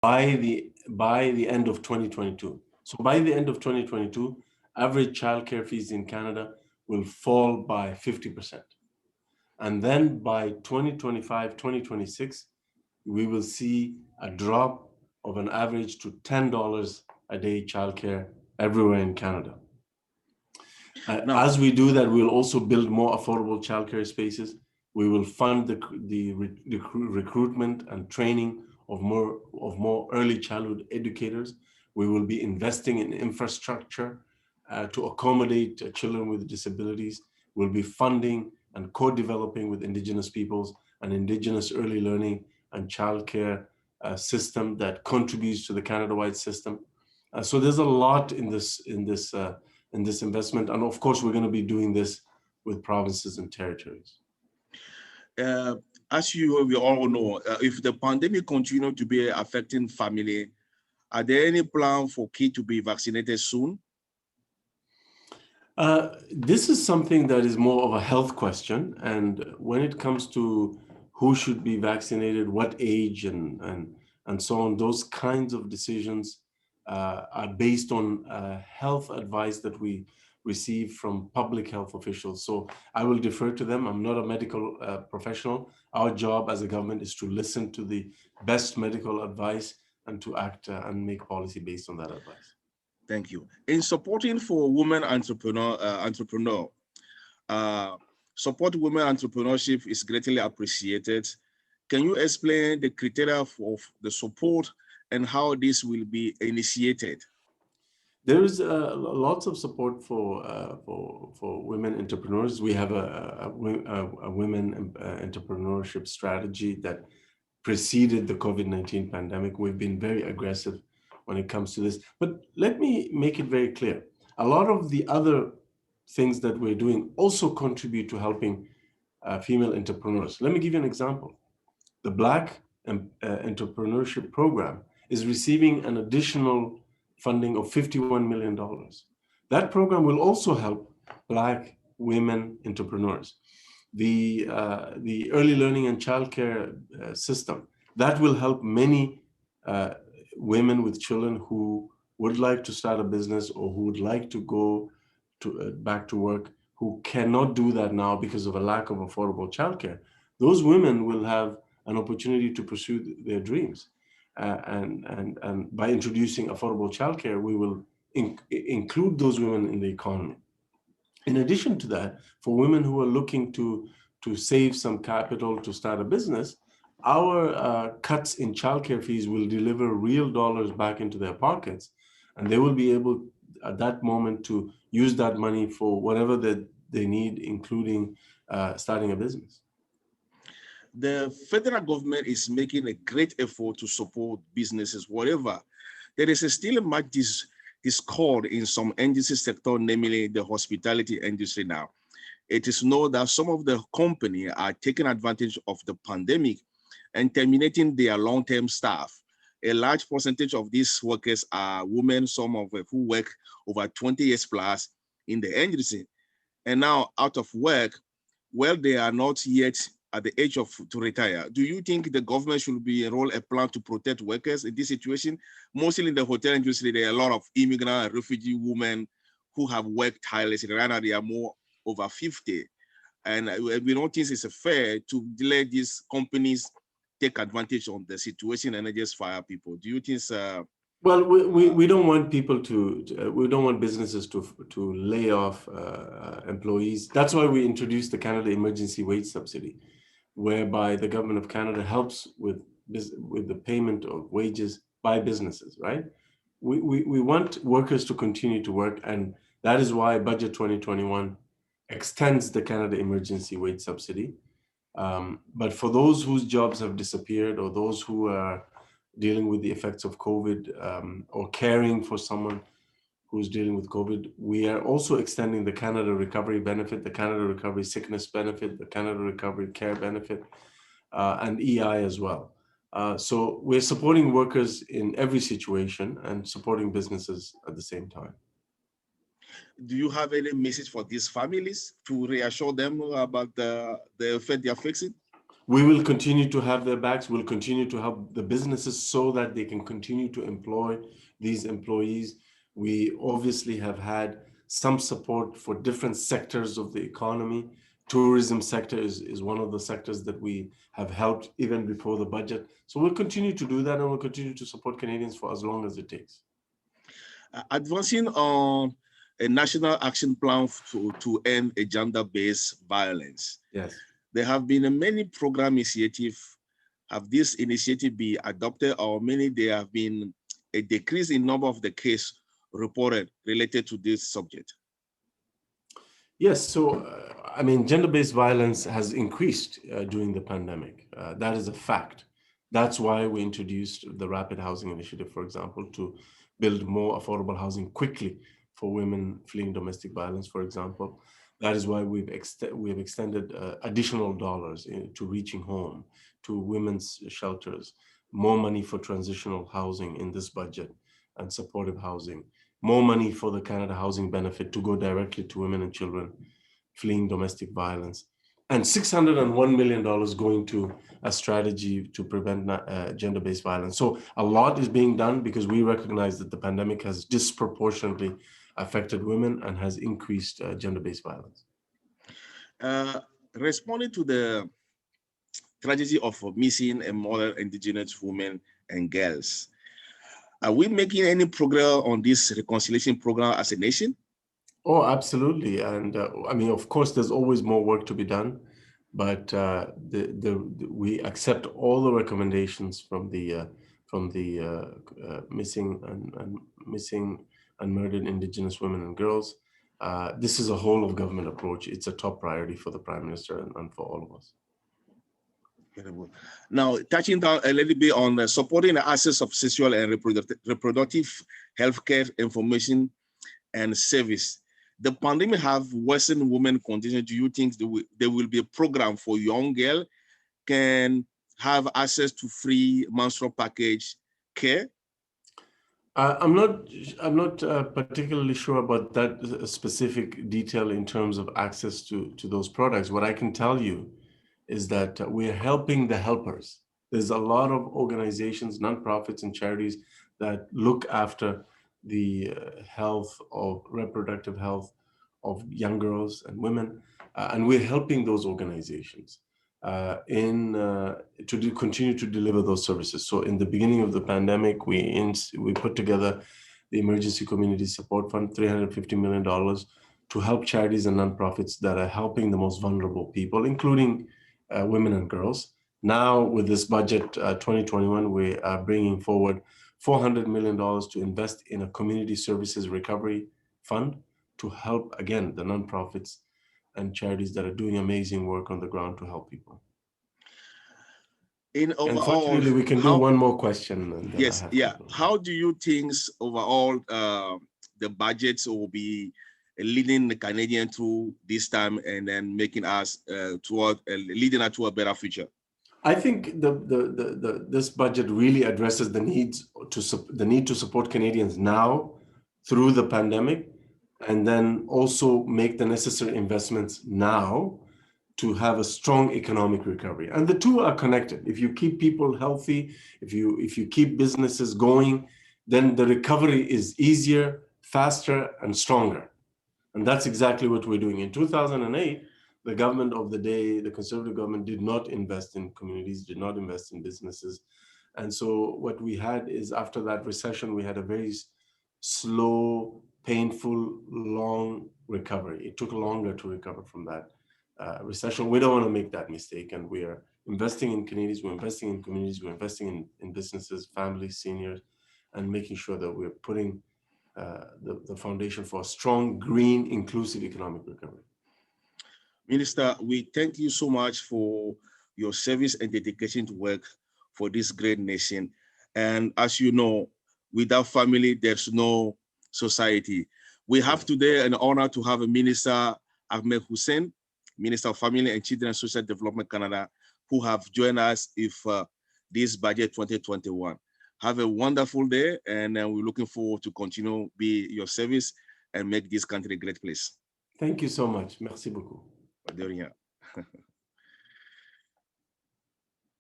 by the end of 2022. So by the end of 2022, average childcare fees in Canada will fall by 50%. And then by 2025, 2026, we will see a drop of an average to $10 a day childcare everywhere in Canada. Now, As we do that, we'll also build more affordable childcare spaces. We will fund the recruitment and training of more early childhood educators. We will be investing in infrastructure to accommodate children with disabilities. We'll be funding and co-developing with Indigenous peoples an Indigenous early learning and childcare system that contributes to the Canada-wide system. So there's a lot in this investment, and of course, we're going to be doing this with provinces and territories. As we all know, if the pandemic continues to be affecting family, are there any plan for kids to be vaccinated soon? This is something that is more of a health question, and when it comes to who should be vaccinated, what age, and so on, those kinds of decisions are based on health advice that we receive from public health officials. So I will defer to them. I'm not a medical professional. Our job as a government is to listen to the best medical advice and to act and make policy based on that advice. Thank you. In supporting for women entrepreneur, support women entrepreneurship is greatly appreciated. Can you explain the criteria of the support and how this will be initiated? There is lots of support for women entrepreneurs. We have a women entrepreneurship strategy that preceded the COVID-19 pandemic. We've been very aggressive when it comes to this. But let me make it very clear. A lot of the other things that we're doing also contribute to helping female entrepreneurs. Let me give you an example. The Black Entrepreneurship Program is receiving an additional funding of $51 million. That program will also help Black women entrepreneurs. The early learning and childcare system, that will help many women with children who would like to start a business or who would like to go back to work, who cannot do that now because of a lack of affordable childcare. Those women will have an opportunity to pursue their dreams. And by introducing affordable childcare, we will include those women in the economy. In addition to that, for women who are looking to save some capital to start a business, our cuts in childcare fees will deliver real dollars back into their pockets, and they will be able at that moment to use that money for whatever that they need, including starting a business. The federal government is making a great effort to support businesses, whatever. There is still much discord in some industry sector, namely the hospitality industry now. It is known that some of the companies are taking advantage of the pandemic and terminating their long-term staff. A large percentage of these workers are women, some of who work over 20 years plus in the industry, and now out of work. Well, they are not yet at the age of to retire. Do you think the government should be enroll a plan to protect workers in this situation? Mostly in the hotel industry, there are a lot of immigrant and refugee women who have worked tirelessly. Right now, they are more over 50. And we don't think it's fair to let these companies take advantage of the situation and just fire people. Do you think well, we don't want people we don't want businesses to lay off employees. That's why we introduced the Canada Emergency Wage Subsidy, whereby the government of Canada helps with the payment of wages by businesses, right? We want workers to continue to work, and that is why Budget 2021 extends the Canada Emergency Wage Subsidy. But for those whose jobs have disappeared, or those who are dealing with the effects of COVID, or caring for someone who's dealing with COVID, we are also extending the Canada Recovery Benefit, the Canada Recovery Sickness Benefit, the Canada Recovery Care Benefit, and EI as well. So we're supporting workers in every situation and supporting businesses at the same time. Do you have any message for these families to reassure them about the effect they are facing? We will continue to have their backs. We'll continue to help the businesses so that they can continue to employ these employees. We obviously have had some support for different sectors of the economy. Tourism sector is one of the sectors that we have helped even before the budget. So we'll continue to do that, and we'll continue to support Canadians for as long as it takes. Advancing on a national action plan to end a gender-based violence. Yes. There have been many program initiatives. Have this initiative been adopted, or many there have been a decrease in number of the cases reported related to this subject? Yes, so I mean, gender-based violence has increased during the pandemic. That is a fact. That's why we introduced the Rapid Housing Initiative, for example, to build more affordable housing quickly for women fleeing domestic violence, for example. That is why we've extended additional dollars to Reaching Home, to women's shelters, more money for transitional housing in this budget and supportive housing, more money for the Canada Housing Benefit to go directly to women and children fleeing domestic violence, and $601 million going to a strategy to prevent gender-based violence. So a lot is being done because we recognize that the pandemic has disproportionately affected women and has increased gender-based violence. Responding to the tragedy of missing and murdered Indigenous women and girls, are we making any progress on this reconciliation program as a nation? Oh, absolutely. And I mean, of course, there's always more work to be done, but we accept all the recommendations from the missing and murdered Indigenous women and girls. This is a whole of government approach. It's a top priority for the Prime Minister and for all of us. Incredible. Now, touching down a little bit on supporting the access of sexual and reproductive healthcare information and service. The pandemic have worsened women condition. Do you think there will be a program for young girls can have access to free menstrual package care? I'm not particularly sure about that specific detail in terms of access to those products. What I can tell you is that we're helping the helpers. There's a lot of organizations, nonprofits and charities that look after the health of reproductive health of young girls and women, and we're helping those organizations to continue to deliver those services. So in the beginning of the pandemic, we put together the Emergency Community Support Fund, $350 million to help charities and nonprofits that are helping the most vulnerable people, including women and girls. Now with this budget 2021, we are bringing forward $400 million to invest in a community services recovery fund to help, again, the nonprofits and charities that are doing amazing work on the ground to help people. Unfortunately, we can do one more question. And then yes, yeah. How do you think overall the budgets will be leading the Canadian through this time and then making us leading us to a better future? I think this budget really addresses the need to support Canadians now through the pandemic, and then also make the necessary investments now to have a strong economic recovery. And the two are connected. If you keep people healthy, if you keep businesses going, then the recovery is easier, faster, and stronger. And that's exactly what we're doing. In 2008, the government of the day, the Conservative government, did not invest in communities, did not invest in businesses. And so what we had is, after that recession, we had a very slow, painful, long recovery. It took longer to recover from that recession. We don't want to make that mistake, and we are investing in Canadians, we're investing in communities, we're investing in businesses, families, seniors, and making sure that we're putting the foundation for a strong, green, inclusive economic recovery. Minister, we thank you so much for your service and dedication to work for this great nation. And as you know, without family, there's no society. We have today an honor to have a Minister, Ahmed Hussen, Minister of Family and Children and Social Development Canada, who have joined us with this budget 2021. Have a wonderful day, and we're looking forward to continue be your service and make this country a great place. Thank you so much. Merci beaucoup. De rien.